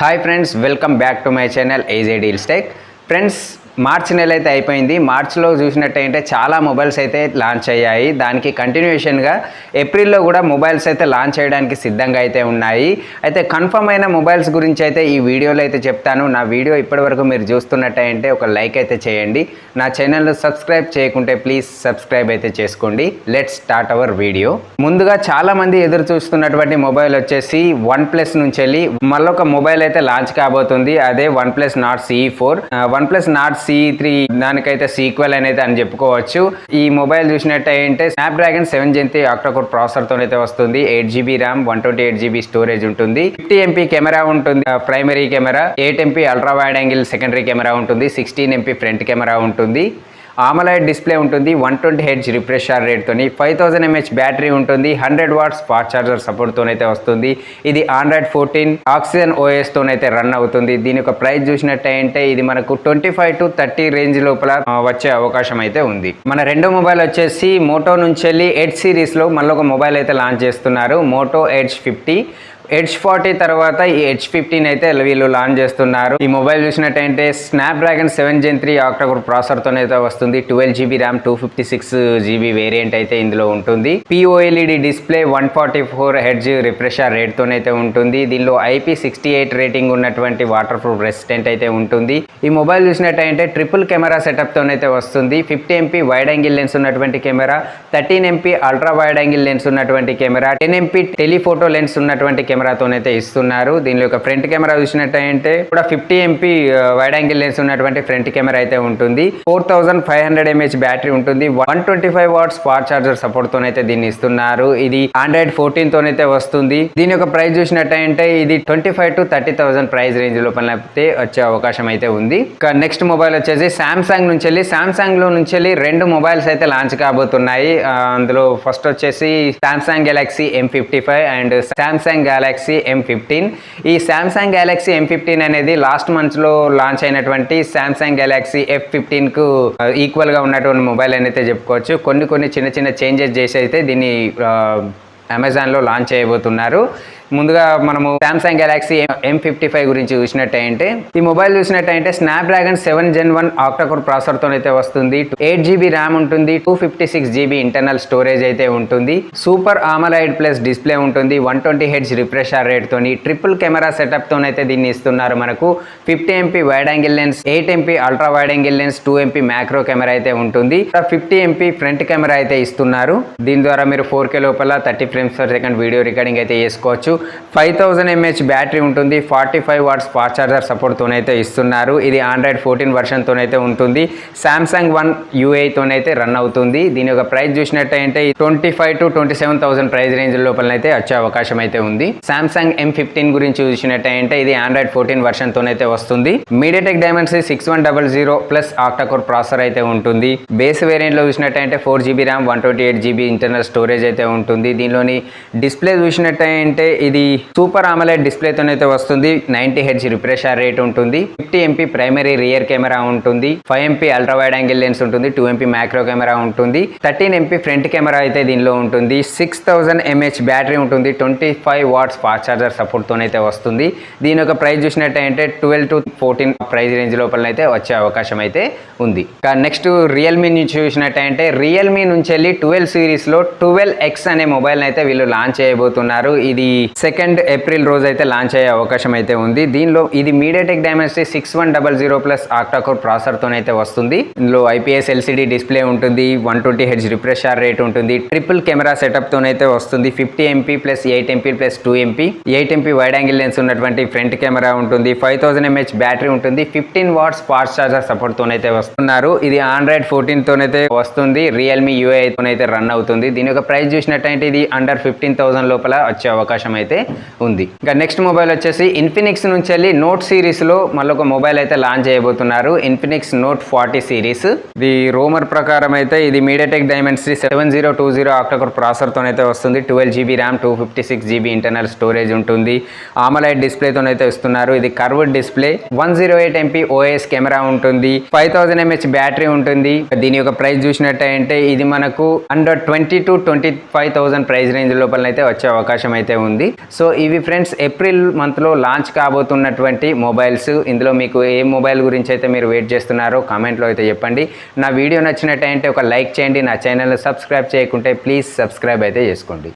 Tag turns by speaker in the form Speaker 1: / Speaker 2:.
Speaker 1: Hi friends, welcome back to my channel AJ deals tech. Friends, మార్చి నెల అయితే అయిపోయింది. మార్చిలో చూసినట్టయితే చాలా మొబైల్స్ అయితే లాంచ్ అయ్యాయి. దానికి కంటిన్యూషన్గా ఏప్రిల్లో కూడా మొబైల్స్ అయితే లాంచ్ చేయడానికి సిద్ధంగా అయితే ఉన్నాయి. అయితే కన్ఫర్మ్ అయిన మొబైల్స్ గురించి అయితే ఈ వీడియోలో అయితే చెప్తాను. నా వీడియో ఇప్పటివరకు మీరు చూస్తున్నట్టయితే ఒక లైక్ అయితే చేయండి. నా ఛానల్ను సబ్స్క్రైబ్ చేయకుంటే ప్లీజ్ సబ్స్క్రైబ్ అయితే చేసుకోండి. Let's start our video. ముందుగా చాలామంది ఎదురు చూస్తున్నటువంటి మొబైల్ వచ్చేసి OnePlus నుంచి వెళ్ళి మళ్ళొక మొబైల్ అయితే లాంచ్ కాబోతుంది. అదే OnePlus Nord CE4. OnePlus Nord CE3 దానికైతే సీక్వెల్ అనేది అని చెప్పుకోవచ్చు. ఈ మొబైల్ చూసినట్టయితే స్నాప్డ్రాగన్ 7 Gen 3 ఆక్టా-కోర్ ప్రాసెసర్తో అయితే వస్తుంది. 8GB ర్యామ్, 128GB స్టోరేజ్ ఉంటుంది. 50MP కెమెరా ఉంటుంది, primary camera. 8MP ultra wide angle secondary camera ఉంటుంది. 16MP ఫ్రంట్ కెమెరా ఉంటుంది. AMOLED డిస్ప్లే ఉంటుంది. 120Hz రిఫ్రెష్ రేట్తోని 5000 mAh బ్యాటరీ ఉంటుంది. 100 వాట్స్ ఫాస్ట్ ఛార్జర్ సపోర్ట్తోనైతే వస్తుంది. ఇది Android 14 ఆక్సిజన్ OSతోనైతే రన్ అవుతుంది. దీని యొక్క ప్రైస్ చూసినట్టయితే ఇది మనకు 25 to 30 రేంజ్ లోపల వచ్చే అవకాశం అయితే ఉంది. మన రెండో మొబైల్ వచ్చేసి మోటో నుంచి వెళ్ళి ఎడ్జ్ సిరీస్లో మళ్ళీ ఒక మొబైల్ అయితే లాంచ్ చేస్తున్నారు. Moto edge 50. ఎడ్జ్ 40 తర్వాత ఈ ఎడ్జ్ 15 అయితే వీళ్ళు లాంచ్ చేస్తున్నారు. ఈ మొబైల్ చూసినట్టయితే స్నాప్డ్రాగన్ 7 Gen 3 ఆక్టా-కోర్ ప్రాసెసర్తోనైతే వస్తుంది. 12GB ర్యామ్, 256GB వేరియంట్ అయితే ఇందులో ఉంటుంది. POLED డిస్ప్లే, 144Hz రిఫ్రెష్ రేట్తోనైతే ఉంటుంది. దీనిలో IP68 రేటింగ్ ఉన్నటువంటి వాటర్ ప్రూఫ్ రెసిస్టెంట్ అయితే ఉంటుంది. ఈ మొబైల్ చూసినట్టయితే ట్రిపుల్ కెమెరా సెటప్తోనైతే వస్తుంది. 50MP వైడ్ యాంగిల్ లెన్స్ ఉన్నటువంటి camera, 13MP ultra wide angle lens ఉన్నటువంటి కెమెరా, 10MP టెలిఫోటో లెన్స్ ఉన్నటువంటి కెమెరాతోనైతే ఇస్తున్నారు. దీనిలో ఒక ఫ్రంట్ కెమెరా చూసినట్టయితే కూడా 50MP వైడ్ యాంగిల్ లెన్స్ ఉన్నటువంటి ఫ్రంట్ కెమెరా అయితే ఉంటుంది. 4500 mAh బ్యాటరీ ఉంటుంది. 125 వాట్స్ ఫాస్ట్ ఛార్జర్ సపోర్ట్ తోనైతే దీన్ని ఇస్తున్నారు. ఇది Android 14 తోనైతే వస్తుంది. దీని యొక్క ప్రైస్ చూసినట్టయితే ఇది 25 to 30,000 ప్రైస్ రేంజ్ లోపల వచ్చే అవకాశం అయితే ఉంది. నెక్స్ట్ మొబైల్ వచ్చేసి సామ్సంగ్ నుంచి వెళ్ళి లో నుంచి వెళ్ళి రెండు మొబైల్స్ అయితే లాంచ్ కాబోతున్నాయి. అందులో ఫస్ట్ వచ్చేసి Samsung Galaxy M55 and Samsung Galaxy M15. ఈ సామ్సంగ్ గెలాక్సీ M15 అనేది లాస్ట్ మంత్ లో లాంచ్ అయినటువంటి సామ్సంగ్ గెలాక్సీ F15 కు ఈక్వల్ గా ఉన్నటువంటి మొబైల్ అయితే చెప్పుకోవచ్చు. కొన్ని చిన్న చేంజెస్ చేసి అయితే దీన్ని అమెజాన్లో లాంచ్ చేయబోతున్నారు. ముందుగా మనము సామ్సంగ్ గెలాక్సీ M55 గురించి చూసినట్టయితే ఈ మొబైల్ చూసినట్టయితే స్నాప్డ్రాగన్ 7 Gen 1 ఆక్టా-కోర్ ప్రాసెసర్తో అయితే వస్తుంది. 8GB ర్యామ్ ఉంటుంది. 256GB ఇంటర్నల్ స్టోరేజ్ అయితే ఉంటుంది. సూపర్ AMOLED ప్లస్ డిస్ప్లే ఉంటుంది. 120Hz రిఫ్రెష్ రేట్తోని ట్రిపుల్ కెమెరా సెటప్తోనైతే దీన్ని ఇస్తున్నారు. మనకు 50MP wide angle lens, 8MP ultra wide angle lens, 2MP macro camera అయితే ఉంటుంది. 50MP ఫ్రంట్ కెమెరా అయితే ఇస్తున్నారు. దీని ద్వారా మీరు 4K లోపల 30 frames/second వీడియో రికార్డింగ్ అయితే చేసుకోవచ్చు. 5000 mAh బ్యాటరీ ఉంటుంది. 45 వాట్స్ ఫాస్ట్ ఛార్జర్ సపోర్ట్తోనైతే ఇస్తున్నారు. ఇది Android 14 వెర్షన్తోనైతే ఉంటుంది. సామ్సంగ్ One UI తోనైతే రన్ అవుతుంది. దీని యొక్క ప్రైస్ చూసినట్టయితే 25 to 27,000 ప్రైస్ రేంజ్ లోపలనైతే వచ్చే అవకాశం అయితే ఉంది. సామ్సంగ్ M15 గురించి చూసినట్టయితే ఇది Android 14 వెర్షన్తోనైతే వస్తుంది. MediaTek Dimensity 6100 plus octa-core processor అయితే ఉంటుంది. బేస్ వేరియంట్ లో చూసినట్టయితే 4GB RAM, 128GB internal storage అయితే ఉంటుంది. దీనిలోని డిస్ప్లే చూసినట్టయితే ఇది సూపర్ AMOLED డిస్ప్లేతోనైతే వస్తుంది. 90Hz రిఫ్రెష్ రేట్ ఉంటుంది. 50MP ప్రైమరీ రియర్ కెమెరా ఉంటుంది. 5MP ultra wide angle lens ఉంటుంది. 2MP మ్యాక్రో కెమెరా ఉంటుంది. 13MP ఫ్రంట్ కెమెరా అయితే దీనిలో ఉంటుంది. 6000 mAh బ్యాటరీ ఉంటుంది. 25 వాట్స్ ఫాస్ట్ ఛార్జర్ సపోర్ట్ తోనైతే వస్తుంది. దీని యొక్క ప్రైస్ చూసినట్టయితే 12 to 14 ప్రైస్ రేంజ్ లోపలనైతే వచ్చే అవకాశం అయితే ఉంది. నెక్స్ట్ రియల్మీ నుంచి చూసినట్టయితే రియల్మీ నుంచి వెళ్ళి 12 సిరీస్లో 12X అనే మొబైల్ అయితే వీళ్ళు లాంచ్ చేయబోతున్నారు. ఇది 2nd ఏప్రిల్ రోజు అయితే లాంచ్ అయ్యే అవకాశం అయితే ఉంది. దీనిలో ఇది MediaTek Dimensity 6100 ప్లస్ ఆక్టా-కోర్ ప్రాసెసర్తోనైతే వస్తుంది. ఇందులో IPS LCD డిస్ప్లే ఉంటుంది. 120Hz రిఫ్రెష్ రేట్ ఉంటుంది. ట్రిపుల్ కెమెరా సెటప్ తోనైతే వస్తుంది. 50MP plus 8MP plus 2MP 8MP wide angle lens ఉన్నటువంటి ఫ్రంట్ కెమెరా ఉంటుంది. 5000 mAh బ్యాటరీ ఉంటుంది. 15 వాట్స్ ఫాస్ట్ ఛార్జర్ సపోర్ట్ తోనైతే వస్తున్నారు. ఇది Android 14 తోనైతే వస్తుంది. రియల్మీ UI తోనైతే రన్ అవుతుంది. దీని యొక్క ప్రైస్ చూసినట్టయితే ఇది అండర్ 15,000 లోపల వచ్చే అవకాశం అయితే ఉంది. ఇంకా నెక్స్ట్ మొబైల్ వచ్చేసి ఇన్ఫినిక్స్ నుంచి వెళ్ళి నోట్ సిరీస్లో మళ్ళీ ఒక మొబైల్ అయితే లాంచ్ చేయబోతున్నారు. Infinix Note 40 series. ఇది రూమర్ ప్రకారం అయితే ఇది MediaTek Dimensity 7020 ఆక్టా-కోర్ ప్రాసెసర్తోనైతే వస్తుంది. 12GB RAM, 256GB internal storage ఉంటుంది. AMOLED డిస్ప్లేతోనైతే ఇస్తున్నారు. ఇది curved display. 108MP OIS camera ఉంటుంది. 5000 mAh బ్యాటరీ ఉంటుంది. దీని యొక్క ప్రైస్ చూసినట్టయితే ఇది మనకు అండర్ 20 to 25,000 ప్రైస్ రేంజ్ లోపల అయితే వచ్చే అవకాశం అయితే ఉంది. సో ఇవి ఫ్రెండ్స్ ఏప్రిల్ మంత్లో లాంచ్ కాబోతున్నటువంటి మొబైల్స్. ఇందులో మీకు ఏ మొబైల్ గురించి అయితే మీరు వెయిట్ చేస్తున్నారో కామెంట్లో అయితే చెప్పండి. నా వీడియో నచ్చినట్టయితే ఒక లైక్ చేయండి. నా ఛానల్ని సబ్స్క్రైబ్ చేయకుంటే ప్లీజ్ సబ్స్క్రైబ్ అయితే చేసుకోండి.